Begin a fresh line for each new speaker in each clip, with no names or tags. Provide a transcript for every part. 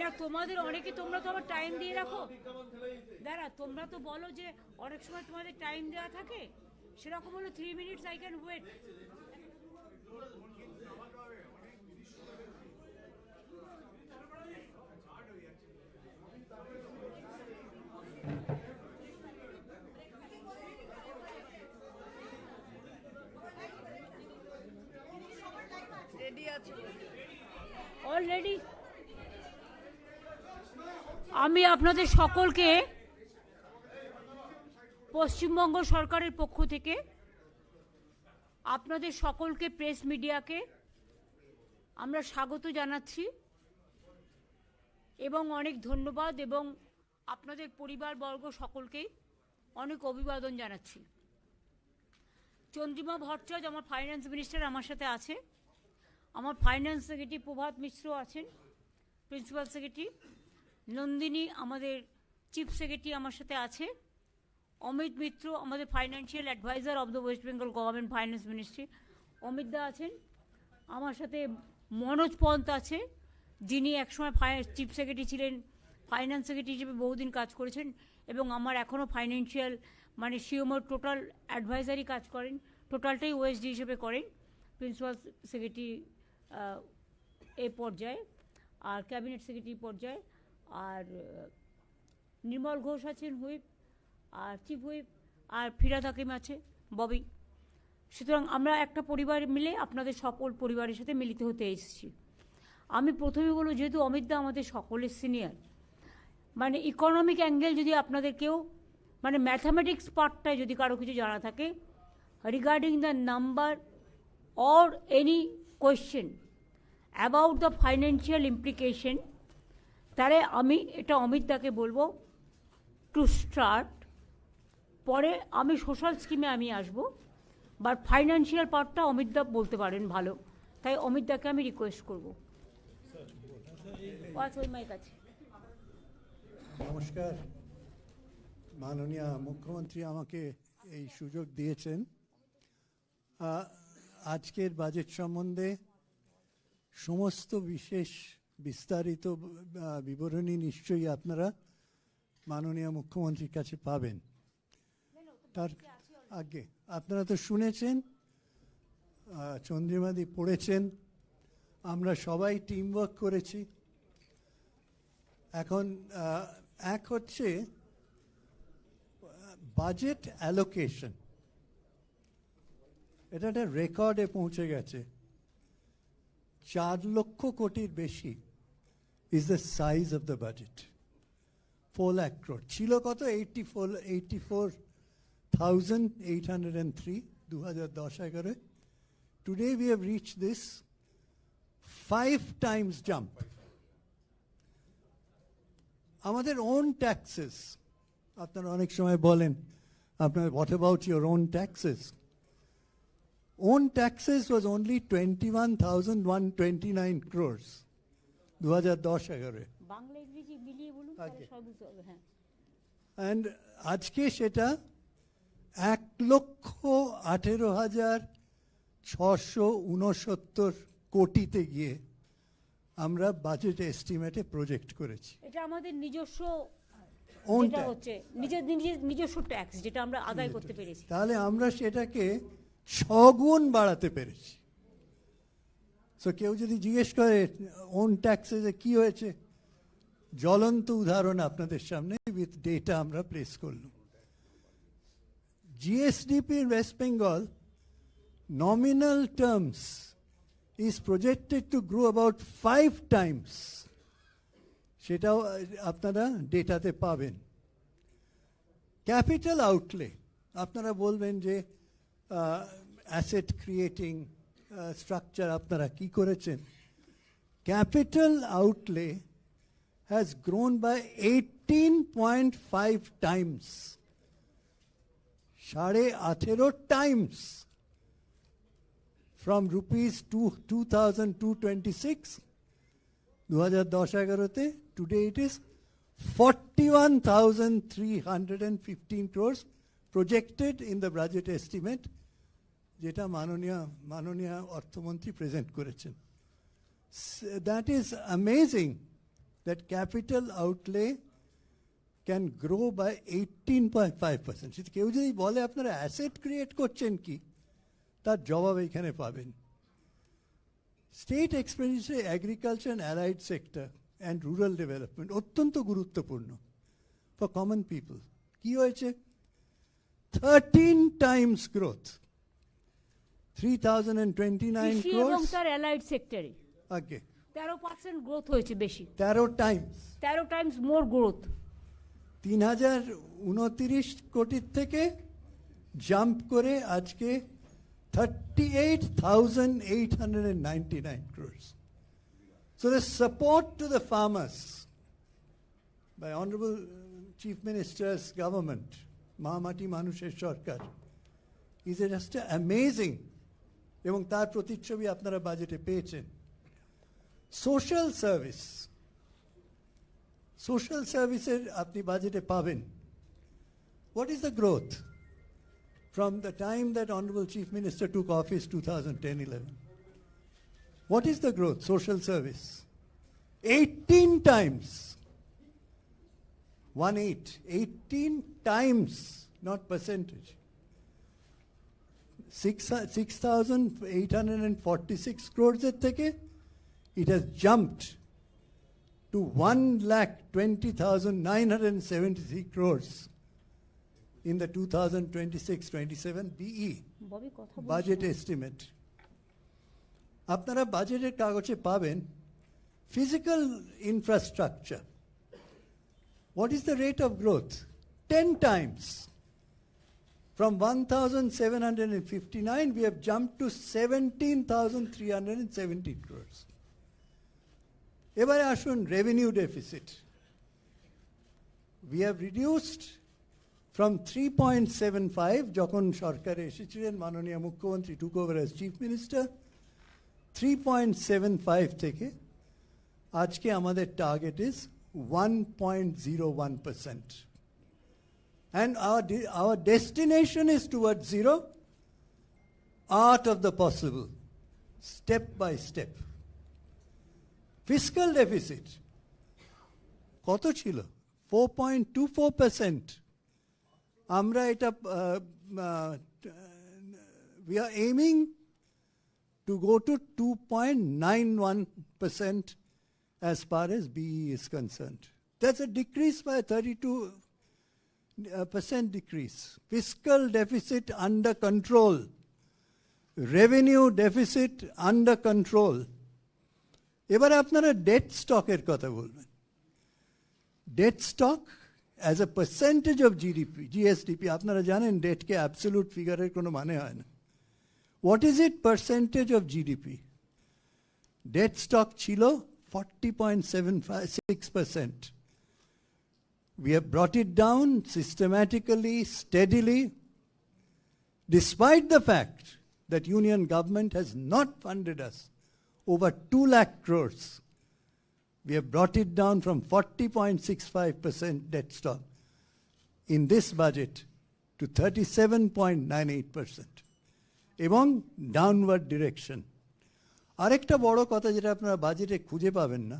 দাঁড়া, তোমাদের অনেকে, তোমরা তো আবার টাইম দিয়ে রাখো। দাঁড়া, তোমরা তো বলো যে অনেক সময় তোমাদের টাইম দেওয়া থাকে, সেরকম হলো 3 minutes I can wait. Already আমি আপনাদের সকলকে পশ্চিমবঙ্গ সরকারের পক্ষ থেকে, আপনাদের সকলকে, প্রেস মিডিয়াকে আমরা স্বাগত জানাচ্ছি এবং অনেক ধন্যবাদ, এবং আপনাদের পরিবারবর্গ সকলকেই অনেক অভিবাদন জানাচ্ছি। চন্দ্রিমা ভট্টাচার্য আমার ফাইন্যান্স মিনিস্টার আমার সাথে আছে, আমার ফাইন্যান্স সেক্রেটারি প্রভাত মিশ্র আছেন, প্রিন্সিপাল সেক্রেটারি নন্দিনী আমাদের চিফ সেক্রেটারি আমার সাথে আছে, অমিত মিত্র আমাদের financial adviser of the West Bengal government finance ministry, Amit দা আছেন আমার সাথে, মনোজ পন্ত আছে যিনি একসময় চিফ সেক্রেটারি ছিলেন, ফাইন্যান্স সেক্রেটারি হিসেবে বহুদিন কাজ করেছেন এবং আমার এখনও ফাইন্যান্সিয়াল মানে সিওমোর টোটাল অ্যাডভাইজারি কাজ করেন, টোটালটাই ওএসডি হিসেবে করেন, প্রিন্সিপাল সেক্রেটারি এই পর্যায়ে আর ক্যাবিনেট সেক্রেটারি পর্যায়ে, আর নির্মল ঘোষ আছেন হুইপ আর চিফ হুইপ, আর ফিরাদ হাকিম আছে ববি। সুতরাং আমরা একটা পরিবার মিলে আপনাদের সকল পরিবারের সাথে মিলিত হতে এসেছি। আমি প্রথমে বলব, যেহেতু অমিত দা আমাদের সকলের সিনিয়র, মানে ইকোনমিক অ্যাঙ্গেল যদি আপনাদের কেউ মানে ম্যাথামেটিক্স পার্টটায় যদি কারো কিছু জানা থাকে regarding the number or any question about the financial implication, তাহলে আমি এটা অমিত দাকে বলবো টু স্টার্ট। পরে আমি সোশ্যাল স্কিমে আমি আসবো, বাট ফাইন্যান্সিয়াল পার্টটা অমিত দা বলতে পারেন ভালো, তাই অমিত দাকে আমি রিকোয়েস্ট করবো। কাছে
নমস্কার, মাননীয় মুখ্যমন্ত্রী আমাকে এই সুযোগ দিয়েছেন। আজকের বাজেট সম্বন্ধে সমস্ত বিস্তারিত বিবরণী নিশ্চয়ই আপনারা মাননীয় মুখ্যমন্ত্রীর কাছে পাবেন। তার আগে আপনারা তো শুনেছেন, চন্দ্রিমাদি পড়েছেন, আমরা সবাই টিম ওয়ার্ক করেছি। এখন এক হচ্ছে বাজেট অ্যালোকেশন, এটা একটা রেকর্ডে পৌঁছে গেছে। 4 লক্ষ কোটির বেশি is the size of the budget. 4 lakh crore ছিল কত? 84,803 2010-11। Today we have reached this 5 times jump. আমাদের ওন ট্যাক্সেস, আপনারা অনেক সময় বলেন আপনার what about your own taxes? Own taxes was only 21,129 crores 2010-11।
Bangla ইংরেজি মিলিয়ে বলুন, সব বুঝতে হবে। হ্যাঁ,
অ্যান্ড আজকে সেটা 1,18,669 কোটিতে গিয়ে আমরা বাজেট এস্টিমেটে প্রজেক্ট করেছি।
এটা আমাদের নিজস্ব
Own
যেটা
tax।
হচ্ছে নিজস্ব ট্যাক্স যেটা আমরা আদায় করতে পেরেছি।
তাহলে আমরা সেটাকে 6 গুণ বাড়াতে পেরেছি। সো কেউ যদি জিজ্ঞেস করে ওন ট্যাক্সে কি হয়েছে, জ্বলন্ত উদাহরণ আপনাদের সামনে উইথ ডেটা আমরা প্লেস করলাম। GSDP in West Bengal nominal terms is projected to grow about 5 times. সেটাও আপনারা ডেটাতে পাবেন। ক্যাপিটাল আউটলে, আপনারা বলবেন যে অ্যাসেট ক্রিয়েটিং স্ট্রাকচার আপনারা কি করেছেন। Capital outlay has grown by 18.5 times, 18.5 times, from rupees 2,226 2010-11 today it is 41,315 crores projected in the budget estimate যেটা মাননীয় অর্থমন্ত্রী প্রেজেন্ট করেছেন। That is amazing that capital outlay can grow by 18.5%. যদি কেউ যদি বলে আপনারা অ্যাসেট ক্রিয়েট করছেন কি, তার জবাব এখানে পাবেন। State expenditure agriculture and allied sector and rural development অত্যন্ত গুরুত্বপূর্ণ ফর কমন পিপল। কি হয়েছে? 13 times growth, 3029
কৃষি এবং
crores
তার অ্যালাইড সেক্টরে
আগে
13% গ্রোথ হয়েছে, বেশি
13 times
13 টাইমস মোর গ্রোথ।
3029 কোটির থেকে জাম্প করে আজকে 38,899 crores. So the support to the farmers by Honorable Chief Minister's government, Mahamati Manusher Sarkar, is just amazing. এবং তার প্রতিচ্ছবি আপনারা বাজেটে পেয়েছেন। সোশ্যাল সার্ভিসের আপনি বাজেটে পাবেন। What is the growth from the time that Honorable Chief Minister took office 2010-11? What is the growth? Social service 18 times, 18 times, not percentage. 6,846 crores থেকে it has jumped to 1,20,973 crores in the 2026-27 BE
Bobby কথা
budget estimate. আপনারা বাজেটের কাগজে পাবেন physical infrastructure. What is the rate of growth? 10 times. From 1,759, we have jumped to 17,370 crores. এবারে আসুন revenue deficit. We have reduced from 3.75 যখন সরকারে এসেছিলেন মাননীয় মুখ্যমন্ত্রী took over as chief minister, 3.75 থেকে আজকে আমাদের target is 1.01%. And our destination is towards zero, art of the possible, step by step. Fiscal deficit, কত ছিল? 4.24%. আমরা এটা we are aiming to go to 2.91% as far as BE is concerned. That's a decrease by 32% decrease. Fiscal deficit under control. Revenue deficit under control. এবারে আপনারা debt stock এর কথা বলবেন। Debt stock as a percentage of GSDP, আপনারা জানেন debt কে absolute figure এর কোনো মানে হয় না। What is it percentage of GDP? Debt stock ছিল 40.76%. We have brought it down systematically, steadily, despite the fact that Union government has not funded us over 2 lakh crores. We have brought it down from 40.65% debt stock in this budget to 37.98%. এবং downward direction. আরেকটা বড় কথা যেটা আপনারা বাজেটে খুঁজে পাবেন না,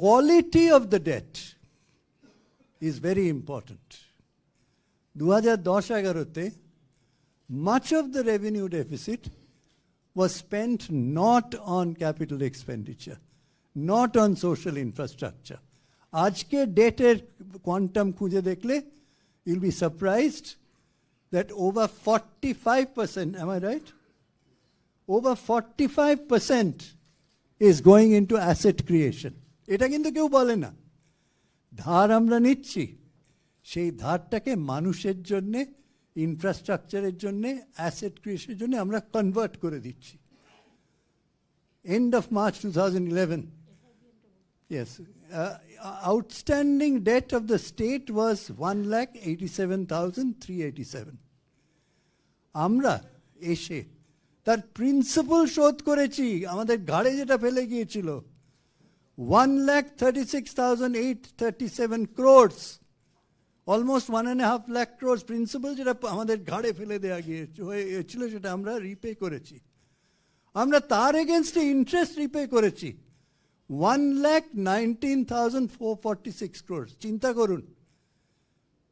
quality of the debt is very important. 2010-11-তে much of the revenue deficit was spent not on capital expenditure, not on social infrastructure. আজকে ডেটের কোয়ান্টাম খুঁজে দেখলে you'll be surprised that over 45%, am I right? Over 45% is going into asset creation. এটা কিন্তু কেউ বলে না। ধার আমরা নিচ্ছি, সেই ধারটাকে মানুষের জন্যে, ইনফ্রাস্ট্রাকচারের জন্যে, অ্যাসেট ক্রিয়েশনের জন্য আমরা কনভার্ট করে দিচ্ছি। End of March 2011, yes, outstanding debt of the state was 1,87,387. আমরা এসে তার প্রিন্সিপাল শোধ করেছি, আমাদের ঘাড়ে যেটা ফেলে গিয়েছিল 1,36,837 crores, almost 1.5 lakh crores principal যেটা আমাদের ঘাড়ে ফেলে দেওয়া গিয়েছিল সেটা আমরা রিপে করেছি। আমরা তার এগেনস্টে ইন্টারেস্ট রিপে করেছি 1,19,446 crores. চিন্তা করুন,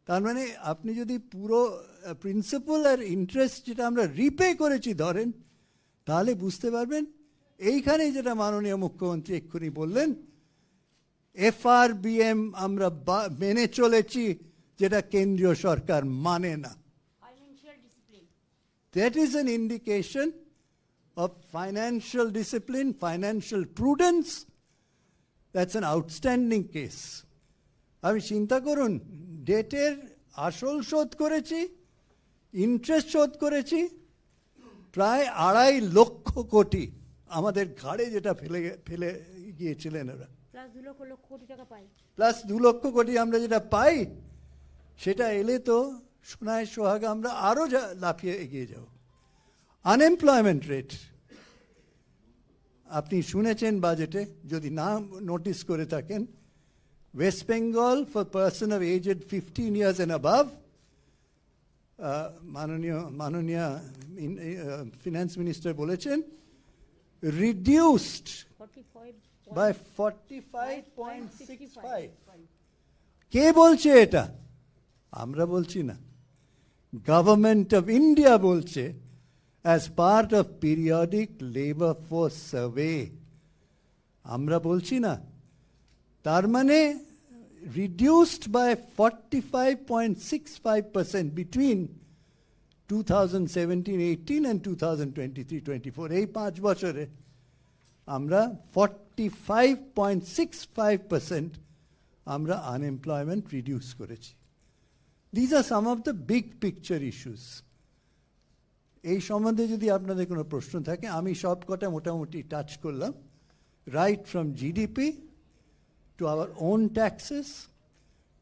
তার মানে আপনি যদি পুরো প্রিন্সিপাল আর ইন্টারেস্ট যেটা আমরা রিপে করেছি ধরেন, তাহলে বুঝতে পারবেন এইখানেই যেটা মাননীয় মুখ্যমন্ত্রী এক্ষুনি বললেন, FRBM আমরা মেনে চলেছি, যেটা কেন্দ্রীয় সরকার মানে না।
Financial discipline,
That is an indication of financial discipline, financial prudence. That's an outstanding case. আমি চিন্তা করুন, ডেটের আসল শোধ করেছি, ইন্টারেস্ট শোধ করেছি, প্রায় 2.5 লক্ষ কোটি আমাদের ঘাড়ে যেটা ফেলে গিয়েছিলেন ওরা,
প্লাস 2 লক্ষ কোটি টাকা পাই।
প্লাস 2 লক্ষ কোটি আমরা যেটা পাই, সেটা এলে তো সোনায় সোহাগা আমরা আরো লাফিয়ে এগিয়ে যাব। আনএমপ্লয়মেন্ট রেট আপনি শুনেছেন বাজেটে, যদি না নোটিস করে থাকেন, West Bengal for person of aged 15 years and above, মাননীয় ফিনান্স মিনিস্টার বলেছেন, রিডিউসড by 45.65. কে বলছে এটা? আমরা বলছি না, গভর্নমেন্ট অফ ইন্ডিয়া বলছে, as part of periodic labor force survey. আমরা বলছি না। তার মানে reduced by 45.65% between 2017-18 and 2023-24. এই 5 বছরে আমরা 45.65% আমরা আনএমপ্লয়মেন্ট রিডিউস করেছি। These are some of the big picture issues. এই সম্বন্ধে যদি আপনাদের কোনো প্রশ্ন থাকে, আমি সব কটা মোটামুটি টাচ করলাম, right from GDP to our own taxes,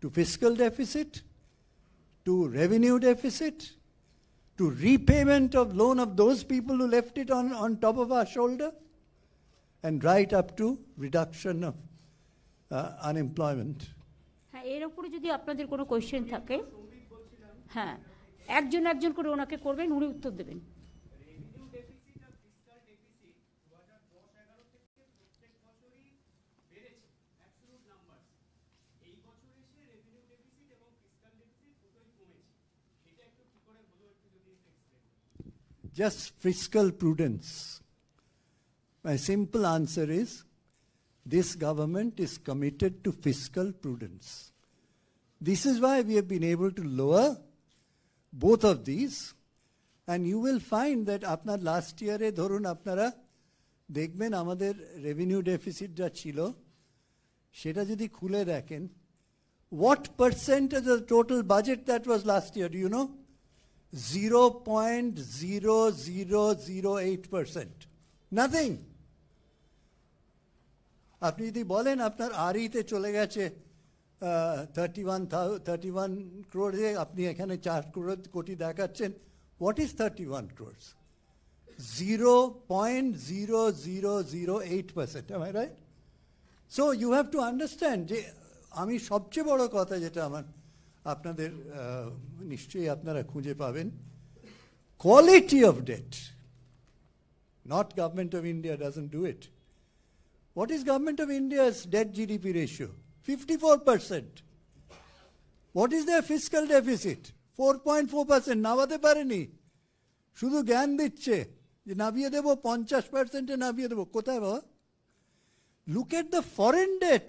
to fiscal deficit, to revenue deficit, to repayment of loan of those people who left it on top of our shoulder, and right up to reduction of unemployment.
হ্যাঁ, এর উপরে যদি আপনাদের কোনো question থাকে, হ্যাঁ, একজন করে ওনাকে করবেন, উনি উত্তর দেবেন।
Just fiscal prudence. My simple answer is, this government is committed to fiscal prudence. This is why we have been able to lower both of these, and you will find that আপনার last ইয়ারে ধরুন আপনারা দেখবেন আমাদের revenue deficit যা ছিল, সেটা যদি খুলে দেখেন, what percentage of the total budget that was last year, do you know? 0.0008%. Nothing. আপনি যদি বলেন আপনার আরইতে চলে গেছে 31 crore, আপনি এখানে 4 কোটি দেখাচ্ছেন, what is 31 crores? 0.0008%. Am I right? So you have to understand যে আমি সবচেয়ে বড় কথা যেটা আমার আপনাদের নিশ্চয়ই আপনারা খুঁজে পাবেন, quality of date, not Government of India doesn't do it. What is Government of India's debt GDP ratio? 54%. What is their fiscal deficit? 4.4%. নামাতে পারেনি, শুধু জ্ঞান দিচ্ছে যে নামিয়ে দেবো, 50%-এ নামিয়ে দেবো। কোথায় বাবা? Look at the foreign debt.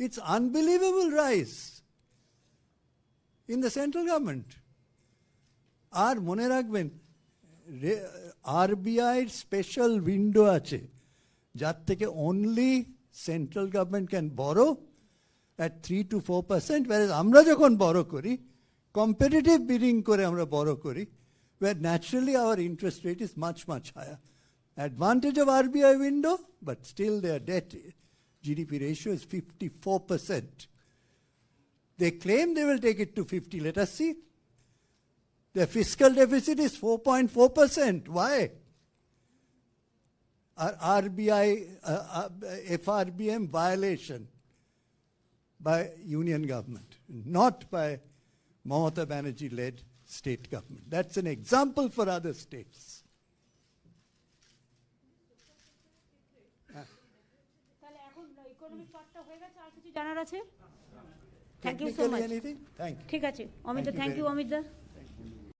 It's unbelievable rise in the central government. আর মনে রাখবেন, RBI স্পেশাল উইন্ডো আছে, যার থেকে only central government can borrow at 3 to 4%, whereas আমরা যখন borrow করি, competitive bidding করে আমরা borrow করি, where naturally our interest rate is much, much higher. Advantage of RBI window, but still their debt GDP ratio is 54%. They claim they will take it to 50. Let us see. Their fiscal deficit is 4.4%. Why? RBI, FRBM violation by union government, not by Mamata Banerjee-led state government. That's an example for other states.
Economic পার্টটা হয়ে গেছে, আর কিছু জানার আছে? Thank you so much.
Anything? Thank you.
ঠিক আছে Amit da,
Thank you
thank
very
you
much.
Amit the.